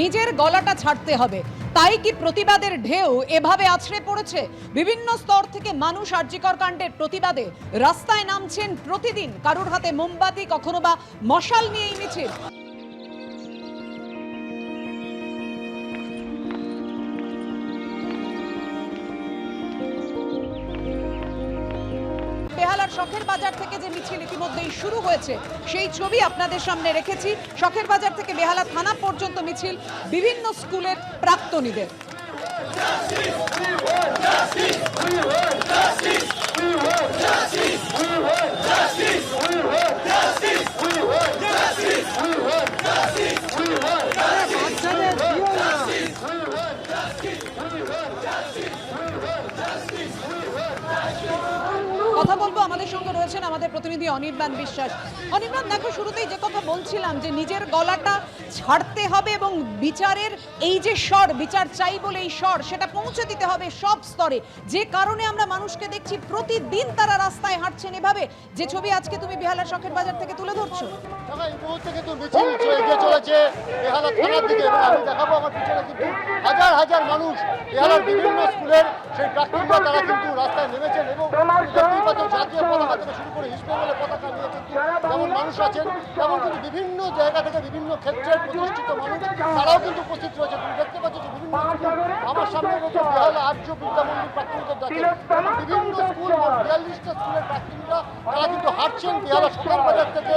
নিজের গলাটা ছাড়তে হবে। তাই কি প্রতিবাদের ঢেউ এভাবে আছড়ে পড়েছে? বিভিন্ন স্তর থেকে মানুষ আর.জি. কর কাণ্ডের প্রতিবাদে রাস্তায় নামছেন প্রতিদিন। কারোর হাতে মোমবাতি, কখনো বা মশাল নিয়ে এই মিছিল। বেহালার শখের বাজার থেকে যে মিছিল ইতিমধ্যেই শুরু হয়েছে সেই ছবি আপনাদের সামনে রেখেছি। শখের বাজার থেকে বেহালা থানা পর্যন্ত মিছিল বিভিন্ন স্কুলের প্রাক্তনীদের। কথা বলবো, আমাদের সঙ্গে রয়েছেন আমাদের প্রতিনিধি অনির্বাণ বিশ্বাস। অনির্বাণ, দেখো, শুরুতেই যে কথা বলছিলাম যে নিজের গলাটা ছাড়তে হবে এবং বিচারের এই যে স্বর, বিচার চাই বলে এই স্বর, সেটা পৌঁছে দিতে হবে সব স্তরে। যে কারণে আমরা মানুষকে দেখছি প্রতিদিন তারা রাস্তায় হাঁটছেন এভাবে, যে ছবি আজকে তুমি বেহালার শখের বাজার থেকে তুলে ধরছো। এই মুহূর্তে কিন্তু মিছিল এগিয়ে চলেছে বেহালা থানার দিকে এবং আমি দেখাবো আমার পিছনে কিন্তু হাজার হাজার মানুষ বেহালার বিভিন্ন স্কুলের সেই প্রাক্তনীরা তারা কিন্তু রাস্তায় নেমেছেন এবং দেখতেই পাচ্ছ জাতীয় পতাকা থেকে শুরু করে ইস্ট বেঙ্গলের পতাকা নিয়ে কিন্তু যেমন মানুষ আছেন তেমন কিন্তু বিভিন্ন জায়গা থেকে বিভিন্ন ক্ষেত্রের প্রতিষ্ঠিত মানুষ তারাও কিন্তু উপস্থিত রয়েছে। তুমি দেখতে পাচ্ছ যে বিভিন্ন আমার সামনে রয়েছে বেহালা আর্য বিদ্যামন্দির প্রাক্তনীদের ডাকে এবং বিভিন্ন স্কুল 42টা স্কুলের প্রাক্তনীরা তারা কিন্তু হাঁটছেন বেহালা শখের বাজার থেকে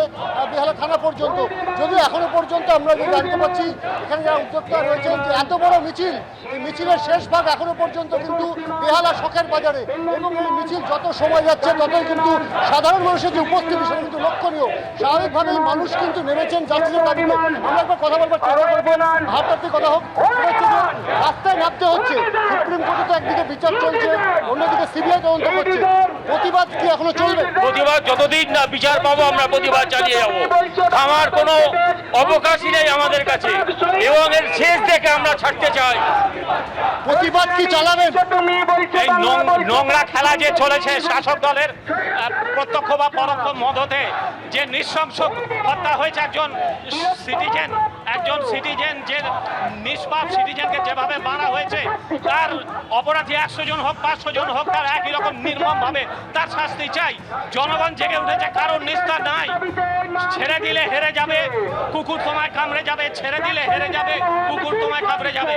বেহালা থানা পর্যন্ত। যদিও এখনো পর্যন্ত আমরা যে জানতে পারছি এখানে যারা উদ্যোক্তা রয়েছেন যে এত বড় মিছিল, এই মিছিলের শেষ ভাগ এখনো পর্যন্ত কিন্তু বেহালা শখের বাজারে এবং এই মিছিল যত সময় যাচ্ছে ততই কিন্তু সাধারণ মানুষের যে উপস্থিতি সেটা কিন্তু লক্ষণীয়। স্বাভাবিকভাবেই মানুষ কিন্তু নেমেছেন যাত্রীদের দাবিতে। আমরা একবার কথা বলবার চেষ্টা করবো, হাতটাতে কথা হোক, রাস্তায় নামতে হচ্ছে। সুপ্রিম কোর্টে তো একদিকে বিচার চলছে, অন্যদিকে সিবিআই তদন্ত করছে। প্রতিবাদ কি এখনো চলবে? প্রতিবাদ যতদিন না বিচার পাবো আমরা প্রতিবাদ চালিয়ে যাবো। থামার কোনো অবকাশই নেই আমাদের কাছে এবং এর শেষ দেখে আমরা ছাড়তে চাই। প্রতিবাদ কি চালাবেন? এই নোংরা খেলা যে চলেছে শাসক দলের প্রত্যক্ষ বা পরোক্ষ মদতে, যে নৃশংস হত্যা হয়েছে একজন সিটিজেন, যে নিষ্পাপ সিটিজেনকে যেভাবে মারা হয়েছে, তার অপরাধী 100 জন হোক 500 জন হোক, তার একই রকম নির্মমভাবে তার শাস্তি চাই। জনগণ জেগে উঠেছে, কারোর নিস্তার নাই। ছেড়ে দিলে হেরে যাবে, কুকুর তোমায় কামড়ে যাবে। ছেড়ে দিলে হেরে যাবে, কুকুর তোমায় কামড়ে যাবে।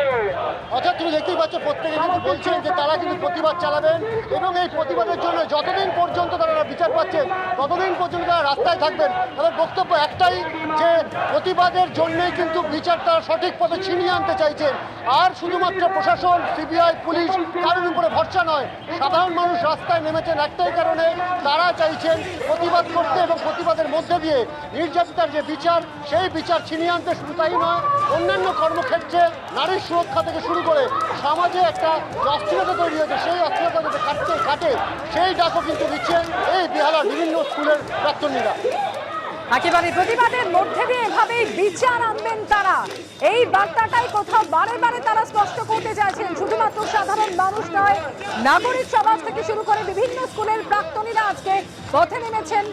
অর্থাৎ তুমি দেখতেই পাচ্ছ প্রত্যেকে কিন্তু বলছেন যে তারা কিন্তু প্রতিবাদ চালাবেন এবং এই প্রতিবাদের জন্য যতদিন পর্যন্ত তারা বিচার পাচ্ছেন ততদিন পর্যন্ত তারা রাস্তায় থাকবেন। তাদের বক্তব্য একটাই যে প্রতিবাদের জন্যই কিন্তু বিচার তারা সঠিক পথে ছিনিয়ে আনতে চাইছেন। আর শুধুমাত্র প্রশাসন, সিবিআই, পুলিশ কারোর উপরে ভরসা নয়, সাধারণ মানুষ রাস্তায় নেমেছেন একটাই কারণে, তারা চাইছেন প্রতিবাদ করতে এবং প্রতিবাদের মধ্যে দিয়ে নির্যাতিতার যে বিচার সেই বিচার ছিনিয়ে আনতে। শুধু তাই নয়, অন্যান্য কর্মক্ষেত্রে নারীর সুরক্ষা থেকে শুরু করে সমাজে একটা অস্থিরতা তৈরি হয়েছে, সেই অস্থিরতা যাতে কাটে সেই ডাকও কিন্তু দিচ্ছেন এই বেহালার বিভিন্ন স্কুলের প্রাক্তনীরা। একেবারে প্রতিবাদের মধ্যে দিয়ে এভাবেই বিচার আনবেন তারা, এই বার্তাটাই কোথাও বারে বারে তারা স্পষ্ট করতে চাইছেন। শুধুমাত্র সাধারণ মানুষ নয়, নাগরিক সমাজ থেকে শুরু করে বিভিন্ন স্কুলের প্রাক্তনীরা আজকে পথে নেমেছেন।